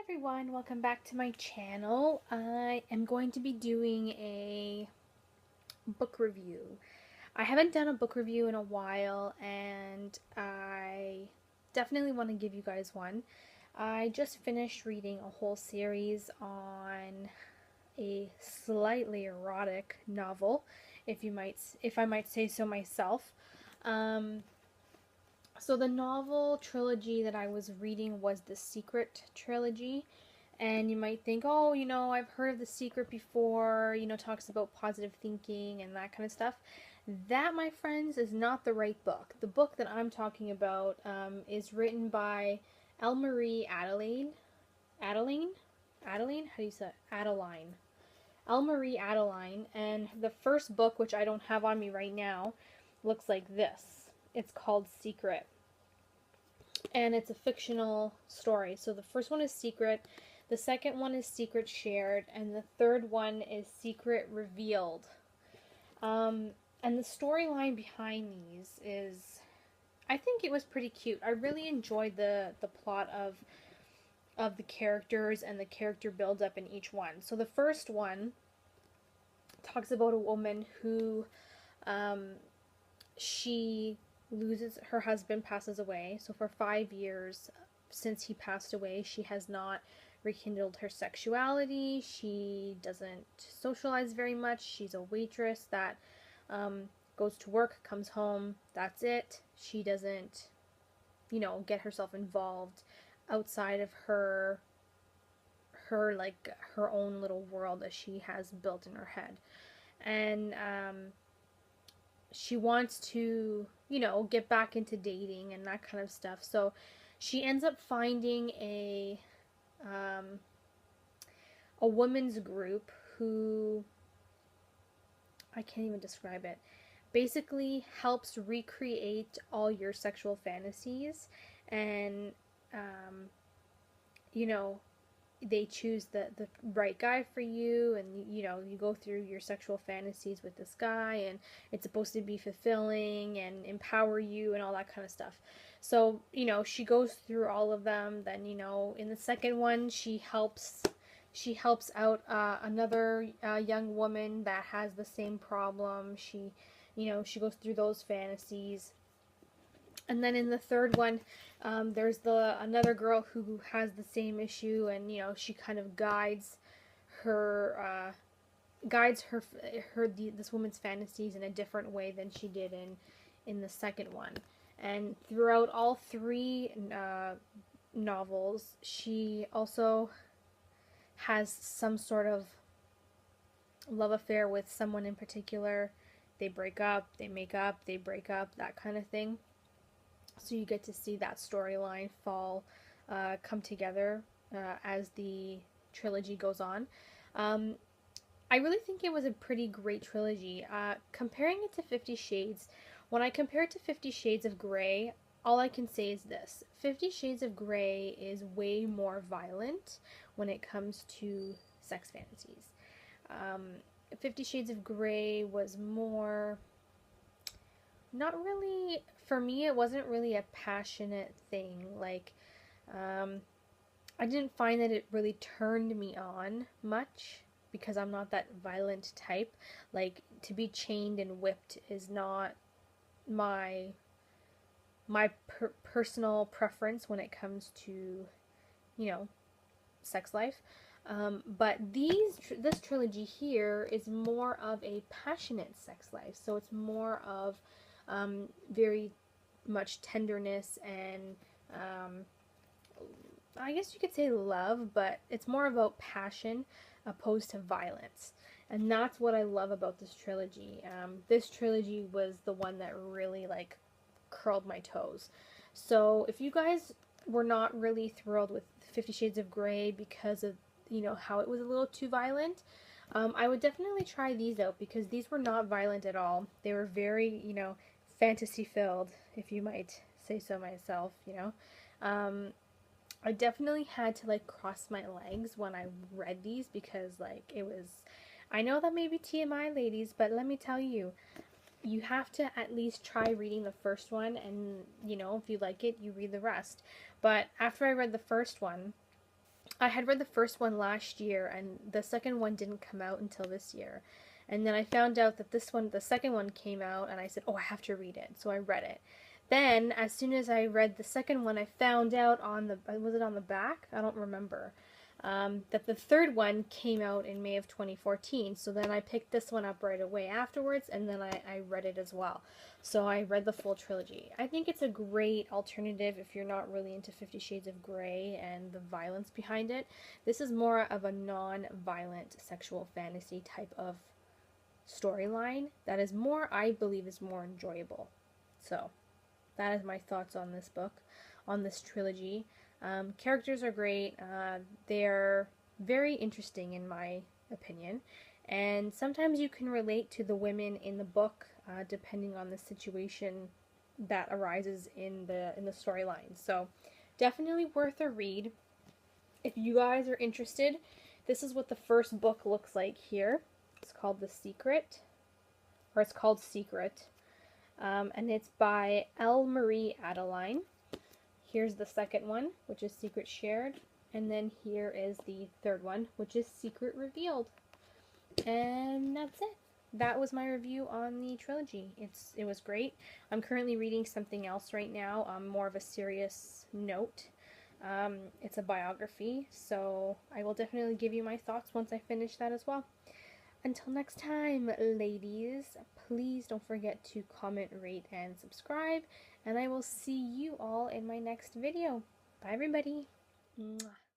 everyone, welcome back to my channel. I am going to be doing a book review. I haven't done a book review in a while and I definitely want to give you guys one. I just finished reading a whole series on a slightly erotic novel, if I might say so myself. Um, so the novel trilogy that I was reading was the Secret trilogy. And you might think, oh, I've heard of The Secret before, talks about positive thinking and that kind of stuff. That, my friends, is not the right book. The book that I'm talking about is written by Elmarie Adeline. Adeline? Adeline? How do you say it? Adeline. Elmarie Adeline. And the first book, which I don't have on me right now, looks like this. It's called Secret. And it's a fictional story. So the first one is Secret. The second one is Secret Shared, and the third one is Secret Revealed. And the storyline behind these is, I think it was pretty cute. I really enjoyed the plot of the characters and the character build up in each one. So the first one talks about a woman who she loses her husband, passes away. So for 5 years since he passed away, she has not rekindled her sexuality. She doesn't socialize very much. She's a waitress that goes to work, comes home, that's it. She doesn't, get herself involved outside of her own little world that she has built in her head. And she wants to, get back into dating and that kind of stuff. So she ends up finding a women's group who, I can't even describe it, basically helps recreate all your sexual fantasies. And you know they choose the right guy for you, and you go through your sexual fantasies with this guy, and it's supposed to be fulfilling and empower you and all that kind of stuff. So she goes through all of them. Then in the second one, she helps out another young woman that has the same problem. She goes through those fantasies. And then in the third one, there's another girl who has the same issue, and she kind of her this woman's fantasies in a different way than she did in the second one. And throughout all three novels, she also has some sort of love affair with someone in particular. They break up, they make up, they break up, that kind of thing. So you get to see that storyline come together as the trilogy goes on. I really think it was a pretty great trilogy. Comparing it to 50 Shades, when I compare it to 50 Shades of Grey, all I can say is this. 50 Shades of Grey is way more violent when it comes to sex fantasies. 50 Shades of Grey was more, not really, for me, it wasn't really a passionate thing. Like, I didn't find that it really turned me on much because I'm not that violent type. Like, to be chained and whipped is not my personal preference when it comes to, sex life. But this trilogy here is more of a passionate sex life. So it's more of very much tenderness and I guess you could say love, but it's more about passion opposed to violence. And that's what I love about this trilogy. This trilogy was the one that really curled my toes. So if you guys were not really thrilled with 50 Shades of Grey because of how it was a little too violent, I would definitely try these out because these were not violent at all. They were very fantasy filled, if you might say so myself. I definitely had to cross my legs when I read these because it was, I know that may be TMI, ladies, but let me tell you, you have to at least try reading the first one, and if you like it, you read the rest. But after I read the first one, I had read the first one last year, and the second one didn't come out until this year. And then I found out that the second one came out, and I said, oh, I have to read it. So I read it. Then, as soon as I read the second one, I found out on the, was it on the back? I don't remember. That the third one came out in May of 2014. So then I picked this one up right away afterwards, and then I read it as well. So I read the full trilogy. I think it's a great alternative if you're not really into 50 Shades of Grey and the violence behind it. This is more of a non-violent sexual fantasy type of storyline that is more, I believe, is more enjoyable. So that is my thoughts on this book, on this trilogy. Characters are great. They're very interesting in my opinion, and sometimes you can relate to the women in the book depending on the situation that arises in the storyline. So definitely worth a read. If you guys are interested, this is what the first book looks like here. It's called S.E.C.R.E.T, or it's called S.E.C.R.E.T, and it's by L. Marie Adeline. Here's the second one, which is Secret Shared, and then here is the third one, which is Secret Revealed. And that's it. That was my review on the trilogy. It was great. I'm currently reading something else right now, more of a serious note. It's a biography, so I will definitely give you my thoughts once I finish that as well. Until next time, ladies, please don't forget to comment, rate, and subscribe, and I will see you all in my next video. Bye, everybody. Mwah.